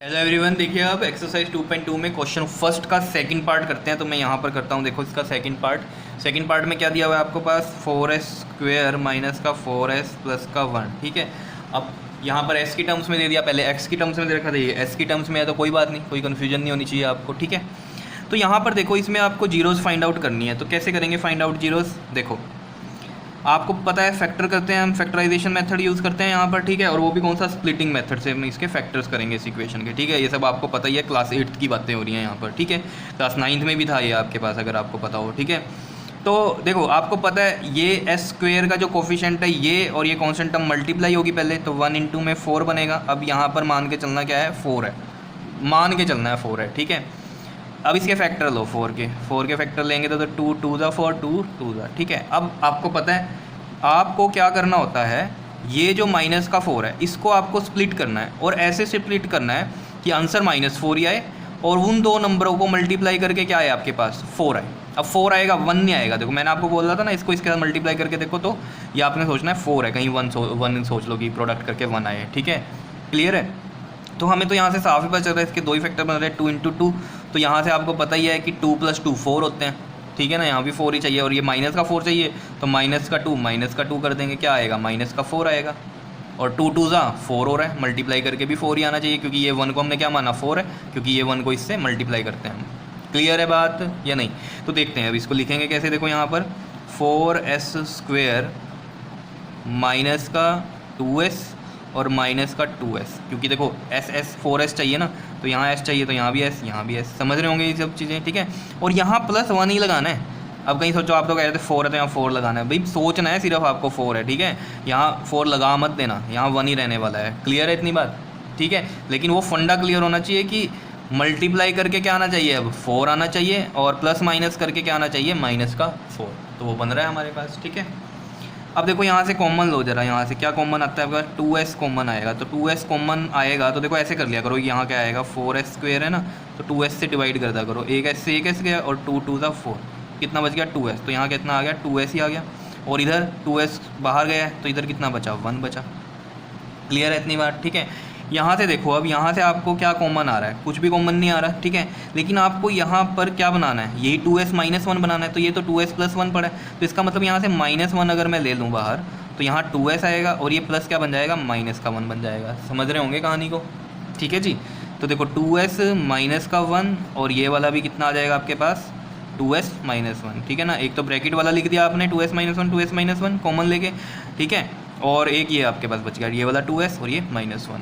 Hello everyone, देखिए अब exercise 2.2 में क्वेश्चन फर्स्ट का सेकंड पार्ट करते हैं। तो मैं यहाँ पर करता हूँ। देखो इसका सेकंड पार्ट में क्या दिया हुआ है आपको पास 4s स्क्वेयर माइनस का 4s प्लस का 1। ठीक है, अब यहाँ पर s की टर्म्स में दे दिया, पहले x की टर्म्स में दे रखा था, ये s की टर्म्स में है तो कोई बात नहीं, कोई कन्फ्यूजन नहीं होनी चाहिए आपको। ठीक है, तो यहाँ पर देखो इसमें आपको जीरोज़ फाइंड आउट करनी है। तो कैसे करेंगे फाइंड आउट जीरोज़? देखो आपको पता है फैक्टर करते हैं हम, फैक्टराइजेशन मेथड यूज़ करते हैं यहाँ पर। ठीक है, और वो भी कौन सा, स्प्लिटिंग मेथड से हम इसके फैक्टर्स करेंगे इस इक्वेशन के। ठीक है, ये सब आपको पता ही है, क्लास 8th की बातें हो रही हैं यहाँ पर। ठीक है, क्लास 9th में भी था ये आपके पास, अगर आपको पता हो। ठीक है, तो देखो आपको पता है ये एस स्क्वेयर का जो कोफिशेंट है ये और ये कॉन्स्टेंट टर्म मल्टीप्लाई होगी पहले, तो 1 इंटू में 4 बनेगा। अब यहाँ पर मान के चलना क्या है, 4 है, मान के चलना है 4 है। ठीक है, अब इसके फैक्टर लो, 4 के फैक्टर लेंगे तो 2 2 ज़ा 4 2 2 ज़ा। ठीक है, अब आपको पता है आपको क्या करना होता है, ये जो माइनस का 4 है इसको आपको स्प्लिट करना है, और ऐसे स्प्लिट करना है कि आंसर -4 ही आए और उन दो नंबरों को मल्टीप्लाई करके क्या आए आपके पास 4 आए। अब 4 आएगा, 1 नहीं आएगा। देखो मैंने आपको बोल रहा था ना, इसको इसके साथ मल्टीप्लाई करके देखो, तो ये आपने सोचना है 4 है, कहीं 1 सोच लो कि प्रोडक्ट करके 1 आए। ठीक है, क्लियर है? तो हमें तो यहाँ से साफ ही पता चल रहा है इसके दो ही फैक्टर बन रहे हैं, 2 इंटू 2। तो यहाँ से आपको पता ही है कि 2 + 2 4 होते हैं। ठीक है ना, यहाँ भी 4 ही चाहिए, और ये माइनस का 4 चाहिए, तो माइनस का 2 कर देंगे, क्या आएगा, -4 आएगा। और 2 2 ज़ा 4 हो रहा है, मल्टीप्लाई करके भी 4 ही आना चाहिए, क्योंकि ये 1 को हमने क्या माना, 4 है, क्योंकि ये 1 को इससे मल्टीप्लाई करते हैं हम। क्लियर है बात या नहीं? तो देखते हैं अब इसको लिखेंगे कैसे। देखो यहाँ पर 4s स्क्वेयर माइनस का 2s और माइनस का 2s, क्योंकि देखो s 4s चाहिए ना, तो यहाँ s चाहिए तो यहाँ भी s, यहाँ भी s। समझ रहे होंगे ये सब चीज़ें। ठीक है, और यहाँ +1 ही लगाना है। अब कहीं सोचो आप तो कह रहे थे 4 है तो यहाँ 4 लगाना है, भाई सोचना है सिर्फ आपको 4 है। ठीक है, यहाँ 4 लगा मत देना, यहाँ 1 ही रहने वाला है। क्लियर है इतनी बात? ठीक है, लेकिन वो फंडा क्लियर होना चाहिए कि मल्टीप्लाई करके क्या आना चाहिए, अब 4 आना चाहिए, और प्लस माइनस करके क्या आना चाहिए, -4। तो वो बन रहा है हमारे पास। ठीक है, अब देखो यहाँ से कॉमन लो जरा, यहाँ से क्या कॉमन आता है आपका, 2s कॉमन आएगा। तो 2s कॉमन आएगा तो देखो ऐसे कर लिया करो, यहाँ क्या आएगा, 4s स्क्वेयर है ना, तो 2s से डिवाइड कर दिया करो, एक s से एक s गया, और 2 2 ज़ा 4, कितना बच गया 2s। तो यहाँ कितना आ गया, 2s ही आ गया, और इधर 2s बाहर गया है तो इधर कितना बचा, 1 बचा। क्लियर है इतनी बात? ठीक है, यहाँ से देखो, अब यहाँ से आपको क्या कॉमन आ रहा है, कुछ भी कॉमन नहीं आ रहा। ठीक है, लेकिन आपको यहाँ पर क्या बनाना है, यही 2s -1 बनाना है, तो ये तो 2s + 1 पड़ा है, तो इसका मतलब यहाँ से -1 अगर मैं ले लूँ बाहर, तो यहाँ 2s आएगा, और ये प्लस क्या बन जाएगा, -1 बन जाएगा। समझ रहे होंगे कहानी को? ठीक है जी, तो देखो 2s -1, और ये वाला भी कितना आ जाएगा आपके पास, 2s -1। ठीक है ना, एक तो ब्रैकेट वाला लिख दिया आपने, 2s -1 कॉमन लेके। ठीक है, और एक ये आपके पास बच गया, ये वाला 2s और ये -1।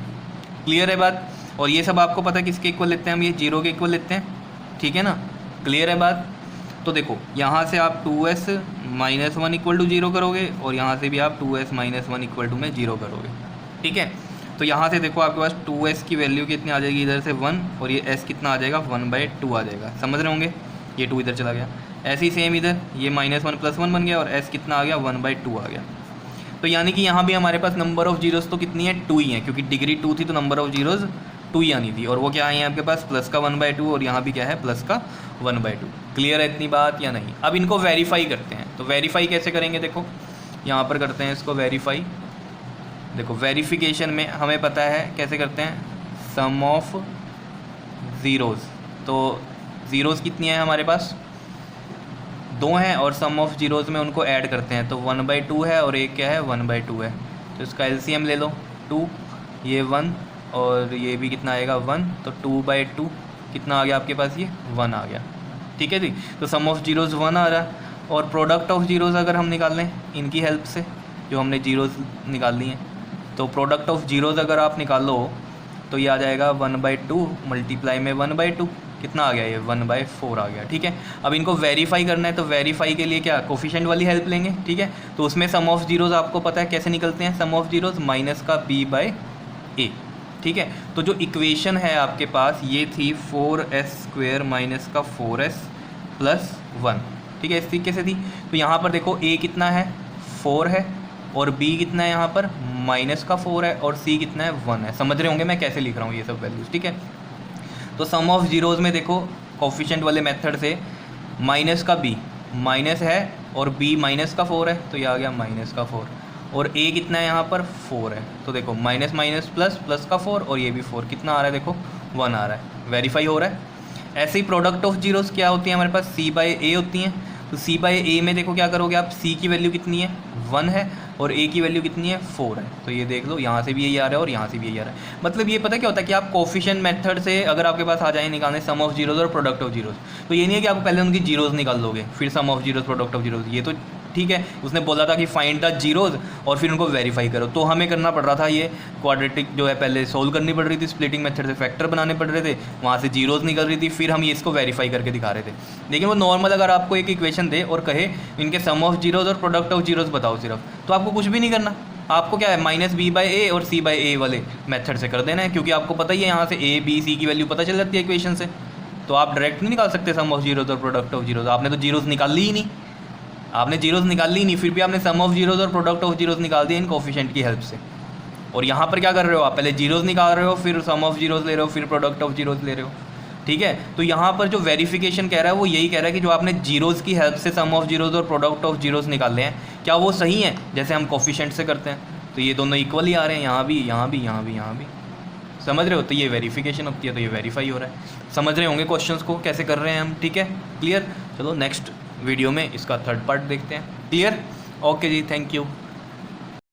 क्लियर है बात? और ये सब आपको पता है किसके इक्वल लेते हैं हम, ये 0 के इक्वल लेते हैं। ठीक है ना, क्लियर है बात? तो देखो यहाँ से आप 2s -1 = 0 करोगे, और यहाँ से भी आप 2s -1 = में 0 करोगे। ठीक है, तो यहाँ से देखो आपके पास 2s की वैल्यू कितनी आ जाएगी, इधर से 1, और ये s कितना आ जाएगा, 1/2 आ जाएगा। समझ रहे होंगे, ये 2 इधर चला गया, ऐसे ही सेम इधर ये -1 + 1 बन गया, और s कितना आ गया, 1/2 आ गया। तो यानी कि यहाँ भी हमारे पास नंबर ऑफ़ जीरोज़ तो कितनी है, 2 ही है, क्योंकि डिग्री 2 थी तो नंबर ऑफ़ जीरोज़ 2 ही आनी थी, और वो क्या है आपके पास, प्लस का 1/2, और यहाँ भी क्या है, प्लस का 1/2। क्लियर है इतनी बात या नहीं? अब इनको वेरीफाई करते हैं, तो वेरीफाई कैसे करेंगे, देखो यहाँ पर करते हैं इसको वेरीफाई। देखो वेरिफिकेशन में हमें पता है कैसे करते हैं, सम ऑफ ज़ीरोज़। तो ज़ीरोज़ कितनी है हमारे पास, 2 हैं, और सम ऑफ जीरोज़ में उनको ऐड करते हैं, तो 1/2 है, और एक क्या है, 1/2 है। तो इसका LCM ले लो, 2, ये 1, और ये भी कितना आएगा, 1, तो 2/2 कितना आ गया आपके पास, ये 1 आ गया। ठीक है जी, तो सम ऑफ जीरोज़ 1 आ रहा है, और प्रोडक्ट ऑफ जीरोज़ अगर हम निकाल लें इनकी हेल्प से, जो हमने जीरोज़ निकाल ली हैं, तो प्रोडक्ट ऑफ जीरोज़ अगर आप निकालो तो ये आ जाएगा 1/2 मल्टीप्लाई में 1/2, कितना आ गया, ये 1/4 आ गया। ठीक है, अब इनको वेरीफाई करना है, तो वेरीफाई के लिए क्या, कोफिशिएंट वाली हेल्प लेंगे। ठीक है, तो उसमें सम ऑफ जीरोज़ आपको पता है कैसे निकलते हैं, सम ऑफ जीरोज़ -b/a। ठीक है, तो जो इक्वेशन है आपके पास ये थी 4s स्क्वेयर माइनस का 4s प्लस 1। ठीक है, इस तरीके से थी। तो यहाँ पर देखो a कितना है, 4 है, और b कितना है यहाँ पर, -4 है, और c कितना है, 1 है। समझ रहे होंगे मैं कैसे लिख रहा हूँ ये सब वैल्यूज़। ठीक है, तो सम ऑफ जीरोज़ में देखो कोफिशिएंट वाले मेथड से माइनस का b माइनस है, और b -4 है, तो ये आ गया -4, और a कितना है यहाँ पर, 4 है, तो देखो माइनस माइनस प्लस, प्लस का 4, और ये भी 4, कितना आ रहा है देखो 1 आ रहा है, वेरीफाई हो रहा है। ऐसे ही प्रोडक्ट ऑफ जीरोस क्या होती है हमारे पास, C बाई ए होती हैं। तो C बाई ए में देखो क्या करोगे आप, C की वैल्यू कितनी है 1 है और A की वैल्यू कितनी है 4 है। तो ये देख लो यहाँ से भी यही आ रहा है और यहाँ से भी यही आ रहा है। मतलब ये पता क्या होता है कि आप कोफिशिएंट मेथड से अगर आपके पास आ जाए निकालने सम ऑफ जीरोज और प्रोडक्ट ऑफ जीरोज, तो ये नहीं है कि आप पहले उनकी जीरोज निकाल लोगे फिर sum of zeros product of zeros, ये तो ठीक है। उसने बोला था कि फाइंड द जीरोज और फिर उनको वेरीफाई करो, तो हमें करना पड़ रहा था ये क्वाड्रेटिक जो है पहले सोल्व करनी पड़ रही थी, स्प्लिटिंग मेथड से फैक्टर बनाने पड़ रहे थे, वहाँ से जीरोज निकल रही थी, फिर हम ये इसको वेरीफाई करके दिखा रहे थे। लेकिन वो नॉर्मल अगर आपको एक इक्वेशन दे और कहे इनके सम ऑफ जीरोज और प्रोडक्ट ऑफ जीरोज बताओ सिर्फ, तो आपको कुछ भी नहीं करना। आपको क्या है माइनस बी बाई ए और सी बाई ए वाले मेथड से कर देना है, क्योंकि आपको पता ही है यहाँ से ए बी सी की वैल्यू पता चल जाती है इक्वेशन से। तो आप डायरेक्ट नहीं निकाल सकते सम ऑफ जीरोज और प्रोडक्ट ऑफ जीरोज, आपने तो जीरोज निकाली ही नहीं, आपने जीरोज निकाली ही नहीं, फिर भी आपने सम ऑफ जीरोज और प्रोडक्ट ऑफ जीरोज निकाल दिए इन कोफिशिएंट की हेल्प से। और यहाँ पर क्या कर रहे हो आप, पहले जीरोज निकाल रहे हो, फिर सम ऑफ जीरोज ले रहे हो, फिर प्रोडक्ट ऑफ जीरोज ले रहे हो, ठीक है। तो यहाँ पर जो वेरिफिकेशन कह रहा है वो यही कह रहा है कि जो आपने जीरोज की हेल्प से सम ऑफ जीरोज और प्रोडक्ट ऑफ जीरोज निकाले हैं, क्या वो सही है जैसे हम कोफिशिएंट से करते हैं। तो ये दोनों इक्वल ही आ रहे हैं, यहाँ भी यहाँ भी यहाँ भी यहाँ भी, समझ रहे हो। तो ये वेरिफिकेशन होती है, तो ये वेरीफाई हो रहा है। समझ रहे होंगे क्वेश्चंस को कैसे कर रहे हैं हम, ठीक है, क्लियर। चलो नेक्स्ट वीडियो में इसका थर्ड पार्ट देखते हैं। क्लियर, ओके जी, थैंक यू।